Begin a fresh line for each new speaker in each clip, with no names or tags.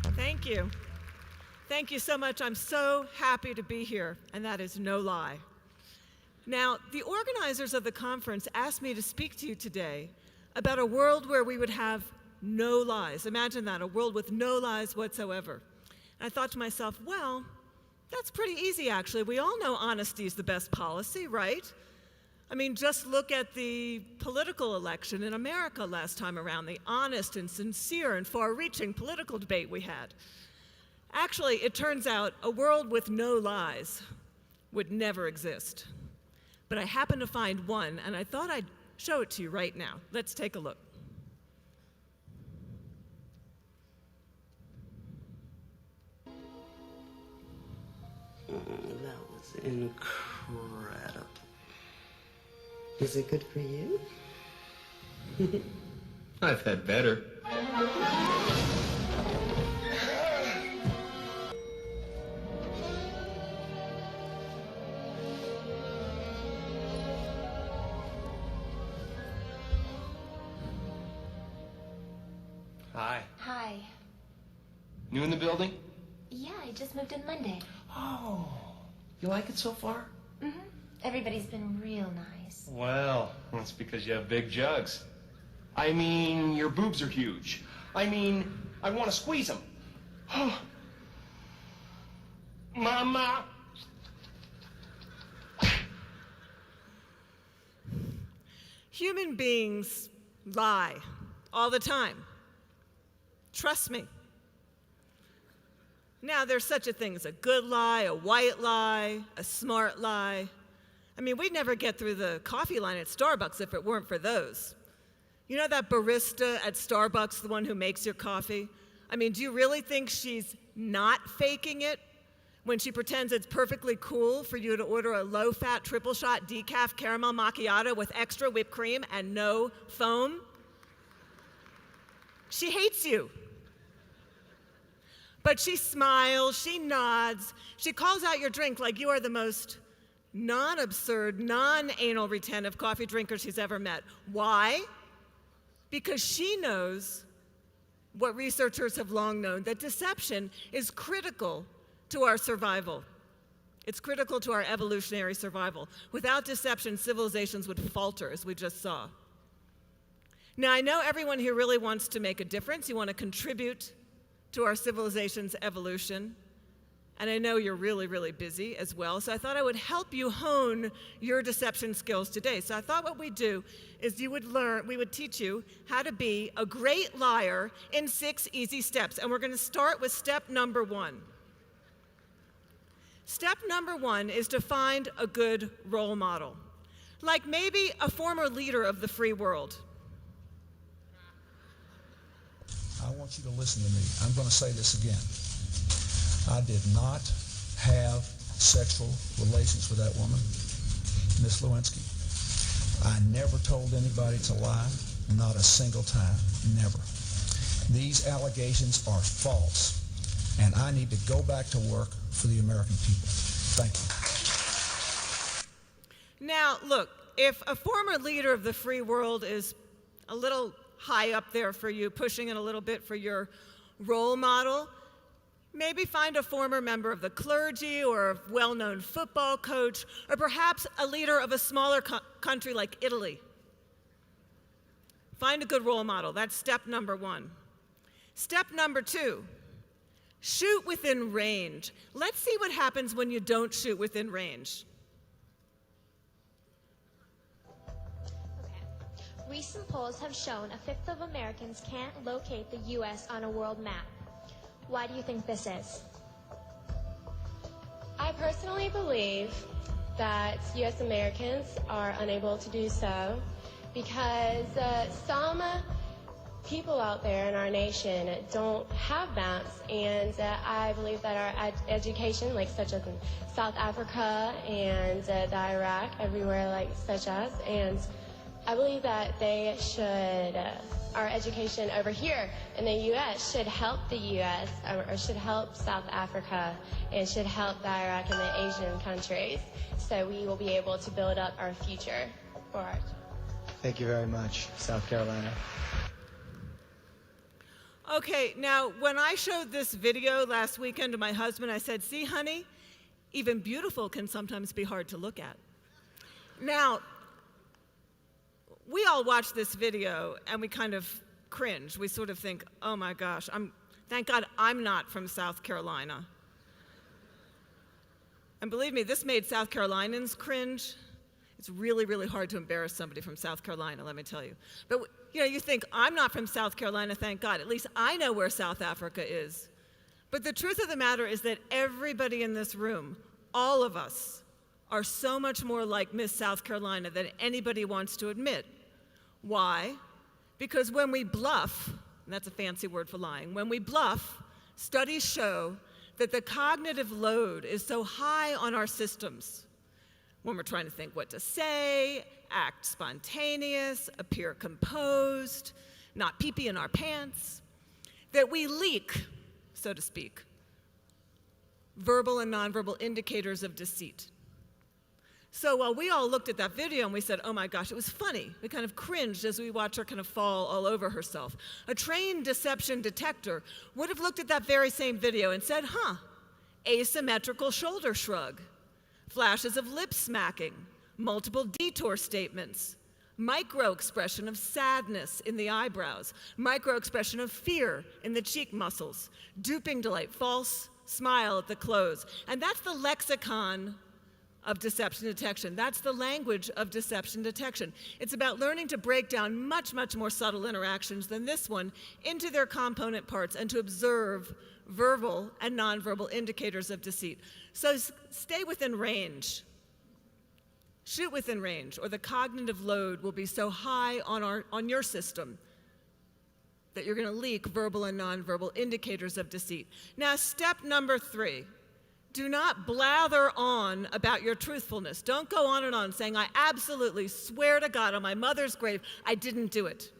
Thank you. Thank you so much. I'm so happy to be here, and that is no lie. Now, the organizers of the conference asked me to speak to you today about a world where we would have no lies. Imagine that, a world with no lies whatsoever. And I thought to myself, well, that's pretty easy, actually. We all know honesty is the best policy, right? I mean, just look at the political election in America last time around, the honest and sincere and far-reaching political debate we had. Actually, it turns out a world with no lies would never exist. But I happened to find one, and I thought I'd show it to you right now. Let's take a look.
That was incredible. Is it good for you?
I've had better. Hi.
Hi.
New in the building?
Yeah, I just moved in Monday.
Oh, you like it so far?
Mm-hmm. Everybody's been real nice.
Well, that's because you have big jugs. I mean, your boobs are huge. I mean, I want to squeeze them. Mama!
Human beings lie all the time. Trust me. Now, there's such a thing as a good lie, a white lie, a smart lie. I mean, we'd never get through the coffee line at Starbucks if it weren't for those. You know that barista at Starbucks, the one who makes your coffee? I mean, do you really think she's not faking it when she pretends it's perfectly cool for you to order a low-fat triple-shot decaf caramel macchiato with extra whipped cream and no foam? She hates you. But she smiles, she nods, she calls out your drink like you are the most non-absurd, non-anal retentive coffee drinker she's ever met. Why? Because she knows what researchers have long known, that deception is critical to our survival. It's critical to our evolutionary survival. Without deception, civilizations would falter, as we just saw. Now, I know everyone here really wants to make a difference. You want to contribute to our civilization's evolution. And I know you're really, really busy as well, so I thought I would help you hone your deception skills today. So I thought what we'd do is we would teach you how to be a great liar in 6 easy steps. And we're going to start with step number 1. Step number 1 is to find a good role model, like maybe a former leader of the free world.
I want you to listen to me. I'm going to say this again. I did not have sexual relations with that woman, Miss Lewinsky. I never told anybody to lie, not a single time, never. These allegations are false, and I need to go back to work for the American people. Thank you.
Now, look, if a former leader of the free world is a little high up there for you, pushing it a little bit for your role model, maybe find a former member of the clergy or a well-known football coach, or perhaps a leader of a smaller country like Italy. Find a good role model. That's step number 1. Step number 2, shoot within range. Let's see what happens when you don't shoot within range.
Recent polls have shown a fifth of Americans can't locate the U.S. on a world map. Why do you think this is?
I personally believe that U.S. Americans are unable to do so because some people out there in our nation don't have maps, and I believe that our education, like such as in South Africa and the Iraq, everywhere like such as, and I believe that they should, our education over here in the U.S. should help the U.S. or should help South Africa and should help the Iraq and the Asian countries, so we will be able to build up our future for our.
Thank you very much, South Carolina.
Okay, now when I showed this video last weekend to my husband, I said, see, honey, even beautiful can sometimes be hard to look at. Now, we all watch this video and we kind of cringe. We sort of think, oh my gosh, thank God I'm not from South Carolina. And believe me, this made South Carolinians cringe. It's really, really hard to embarrass somebody from South Carolina, let me tell you. But you think, I'm not from South Carolina, thank God. At least I know where South Africa is. But the truth of the matter is that everybody in this room, all of us, are so much more like Miss South Carolina than anybody wants to admit. Why? Because when we bluff, and that's a fancy word for lying, when we bluff, studies show that the cognitive load is so high on our systems when we're trying to think what to say, act spontaneous, appear composed, not pee-pee in our pants, that we leak, so to speak, verbal and nonverbal indicators of deceit. So while we all looked at that video and we said, oh my gosh, it was funny, we kind of cringed as we watched her kind of fall all over herself. A trained deception detector would have looked at that very same video and said, asymmetrical shoulder shrug, flashes of lip smacking, multiple detour statements, micro-expression of sadness in the eyebrows, micro-expression of fear in the cheek muscles, duping delight, false smile at the close. And that's the lexicon of deception detection. That's the language of deception detection. It's about learning to break down much, much more subtle interactions than this one into their component parts and to observe verbal and nonverbal indicators of deceit. So stay within range. Shoot within range, or the cognitive load will be so high on your system that you're going to leak verbal and nonverbal indicators of deceit. Now, step number 3. Do not blather on about your truthfulness. Don't go on and on saying, I absolutely swear to God on my mother's grave, I didn't do it.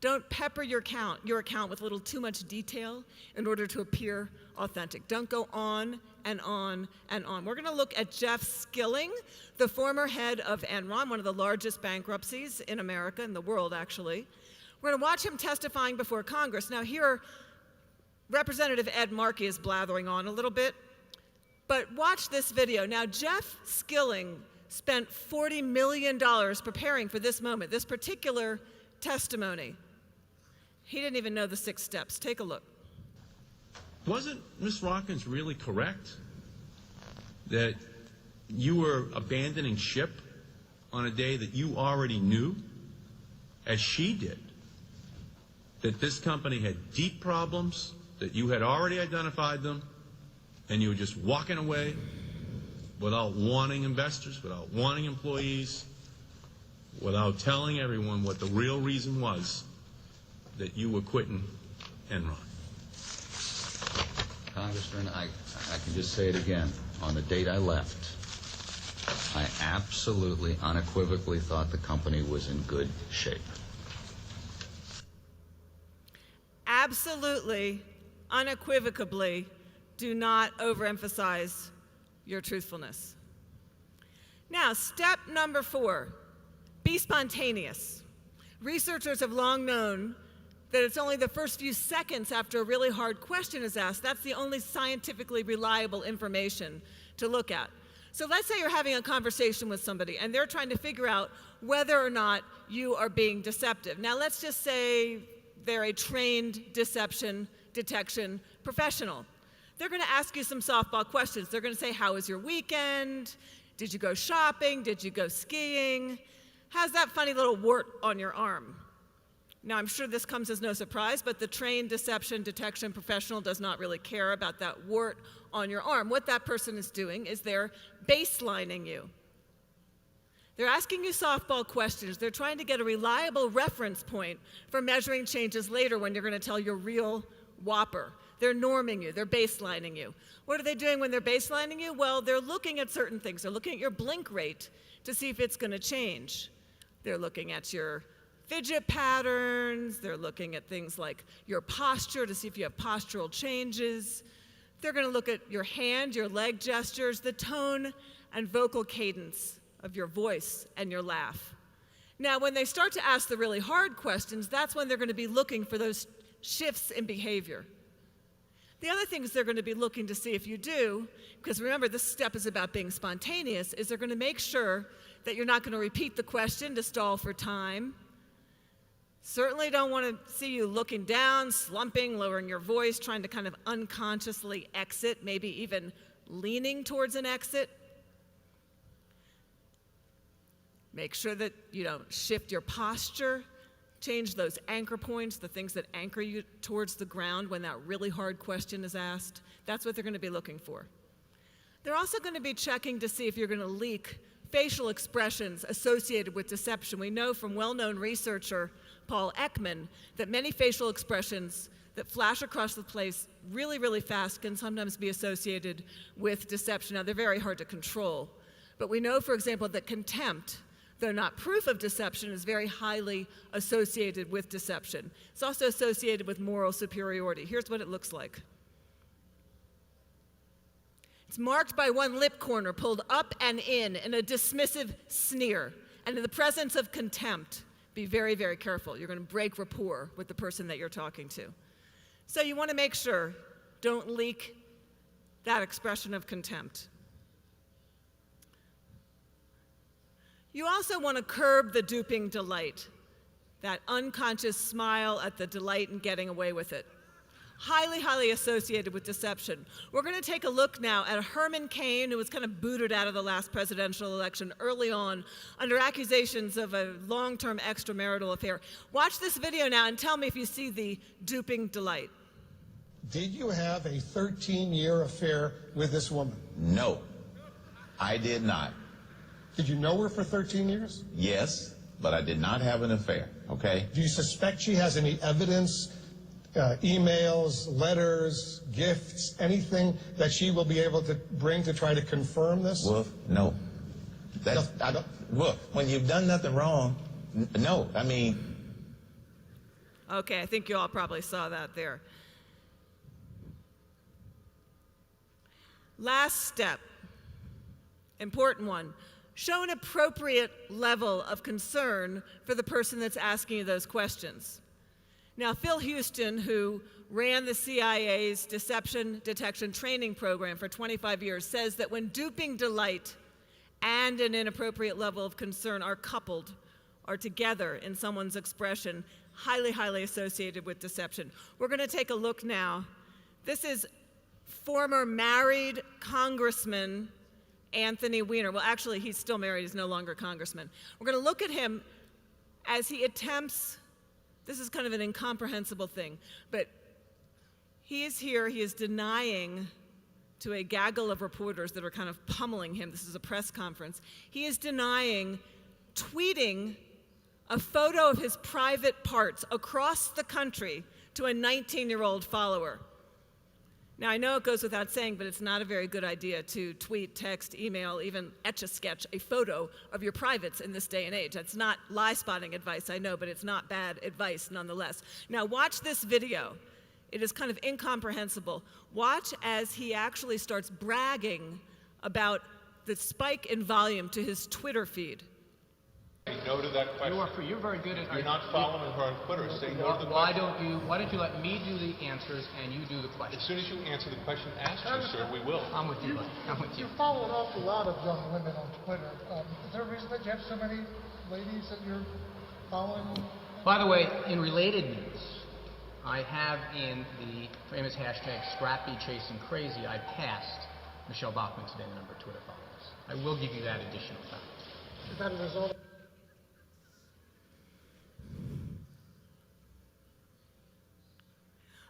Don't pepper your account with a little too much detail in order to appear authentic. Don't go on and on and on. We're going to look at Jeff Skilling, the former head of Enron, one of the largest bankruptcies in America, in the world actually. We're going to watch him testifying before Congress. Now here, Representative Ed Markey is blathering on a little bit, but watch this video. Now, Jeff Skilling spent $40 million preparing for this moment, this particular testimony. He didn't even know the 6 steps. Take a look.
Wasn't Ms. Rockins really correct that you were abandoning ship on a day that you already knew, as she did, that this company had deep problems, that you had already identified them, and you were just walking away without warning investors, without warning employees, without telling everyone what the real reason was that you were quitting Enron?
Congressman, I can just say it again. On the date I left, I absolutely, unequivocally thought the company was in good shape.
Absolutely, unequivocally, do not overemphasize your truthfulness. Now, step number 4, be spontaneous. Researchers have long known that it's only the first few seconds after a really hard question is asked. That's the only scientifically reliable information to look at. So let's say you're having a conversation with somebody and they're trying to figure out whether or not you are being deceptive. Now let's just say they're a trained deception detection professional. They're going to ask you some softball questions. They're going to say, how was your weekend? Did you go shopping? Did you go skiing? How's that funny little wart on your arm? Now, I'm sure this comes as no surprise, but the trained deception detection professional does not really care about that wart on your arm. What that person is doing is they're baselining you. They're asking you softball questions. They're trying to get a reliable reference point for measuring changes later when you're going to tell your real whopper. They're norming you. They're baselining you. What are they doing when they're baselining you? Well, they're looking at certain things. They're looking at your blink rate to see if it's going to change. They're looking at your fidget patterns. They're looking at things like your posture to see if you have postural changes. They're going to look at your hand, your leg gestures, the tone and vocal cadence of your voice and your laugh. Now, when they start to ask the really hard questions, that's when they're going to be looking for those shifts in behavior. The other things they're going to be looking to see if you do, because remember, this step is about being spontaneous, is they're going to make sure that you're not going to repeat the question to stall for time. Certainly don't want to see you looking down, slumping, lowering your voice, trying to kind of unconsciously exit, maybe even leaning towards an exit. Make sure that you don't shift your posture, change those anchor points, the things that anchor you towards the ground when that really hard question is asked. That's what they're going to be looking for. They're also going to be checking to see if you're going to leak facial expressions associated with deception. We know from well-known researcher Paul Ekman that many facial expressions that flash across the place really, really fast can sometimes be associated with deception. Now, they're very hard to control, but we know, for example, that contempt, though not proof of deception, is very highly associated with deception. It's also associated with moral superiority. Here's what it looks like. It's marked by one lip corner pulled up and in a dismissive sneer. And in the presence of contempt, be very, very careful. You're going to break rapport with the person that you're talking to. So you want to make sure, don't leak that expression of contempt. You also want to curb the duping delight, that unconscious smile at the delight in getting away with it. Highly, highly associated with deception. We're going to take a look now at Herman Cain, who was kind of booted out of the last presidential election early on under accusations of a long-term extramarital affair. Watch this video now and tell me if you see the duping delight.
Did you have a 13-year affair with this woman?
No, I did not.
Did you know her for 13 years?
Yes, but I did not have an affair, okay?
Do you suspect she has any evidence, emails, letters, gifts, anything that she will be able to bring to try to confirm this?
Wolf, no. Wolf, when you've done nothing wrong, no, I mean...
Okay, I think you all probably saw that there. Last step, important one. Show an appropriate level of concern for the person that's asking you those questions. Now, Phil Houston, who ran the CIA's Deception Detection Training Program for 25 years, says that when duping delight and an inappropriate level of concern are coupled, are together in someone's expression, highly, highly associated with deception. We're going to take a look now. This is former married Congressman Anthony Weiner. Well, actually, he's still married. He's no longer congressman. We're going to look at him as he attempts, this is kind of an incomprehensible thing, but he is here, he is denying to a gaggle of reporters that are kind of pummeling him. This is a press conference. He is denying tweeting a photo of his private parts across the country to a 19-year-old follower. Now, I know it goes without saying, but it's not a very good idea to tweet, text, email, even etch-a-sketch a photo of your privates in this day and age. That's not lie-spotting advice, I know, but it's not bad advice nonetheless. Now, watch this video. It is kind of incomprehensible. Watch as he actually starts bragging about the spike in volume to his Twitter feed.
Say no to that question.
You're very good at.
You're not following her on Twitter. Say no to the
why
question.
Why don't you let me do the answers and you do the question?
As soon as you answer the question asked you, sir, we will.
I'm with you, buddy. I'm with you.
You follow an awful lot of young women on Twitter. Is there a reason that you have so many ladies that you're following?
By the way, in related news, I have in the famous hashtag #ScrappyChasingCrazy, I passed Michelle Bachmann today, the number of Twitter followers. I will give you that additional fact.
Is that a result?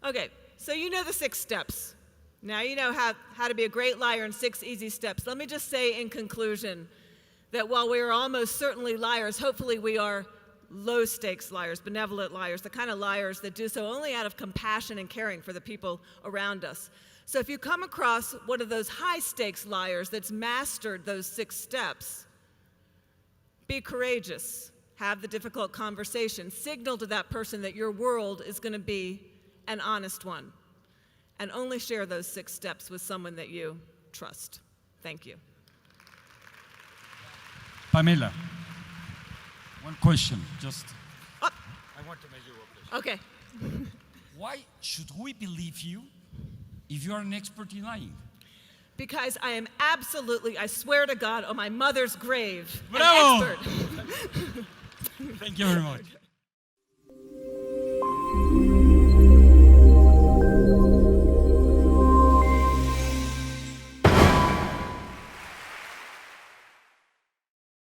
Okay, so you know the 6 steps. Now you know how to be a great liar in 6 easy steps. Let me just say in conclusion that while we are almost certainly liars, hopefully we are low-stakes liars, benevolent liars, the kind of liars that do so only out of compassion and caring for the people around us. So if you come across one of those high-stakes liars that's mastered those 6 steps, be courageous, have the difficult conversation, signal to that person that your world is going to be an honest one, and only share those 6 steps with someone that you trust. Thank you.
Pamela, One question, just.
Oh.
I want to make you a question.
Okay.
Why should we believe you if you are an expert in lying?
Because I am absolutely, I swear to God, on my mother's grave,
Bravo!
an expert.
Thank you very much.